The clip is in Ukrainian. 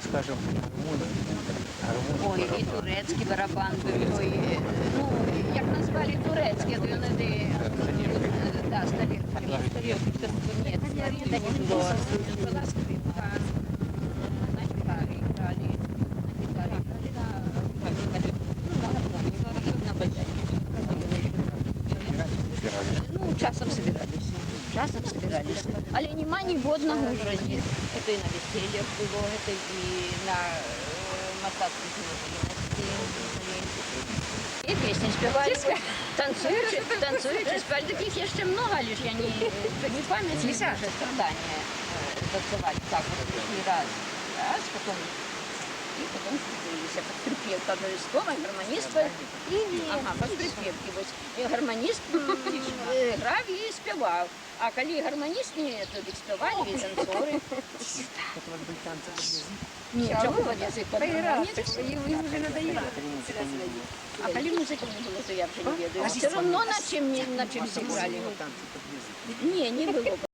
скажем, Ой, і турецький барабан був, ой, ну, як назвали турецький, то вони де, да, старі, ні, старі, була скрипка, на гітарі грали, на базарі. Ну, часом собирались. Але нема нігодного вже ні. Це і на весіллях було, це і на мастацьких мероприятиях. І пісні співали, танцюючи, співали. Таких є ще много, але ж я не пам'ятаю, вже страдання танцювали. Так, вот лишний раз, потом скрутилися, підкріпівка обов'язково, гармоніст, ага, по скрипівці, і гармоніст грав і співав. А коли гармоніст не співали, і танцори. Ні, чого під язик гармоніст? Їм вже надоїло. А коли музики не було, то я вже не ведаю. Все одно на чим всі грали. Ні, не було.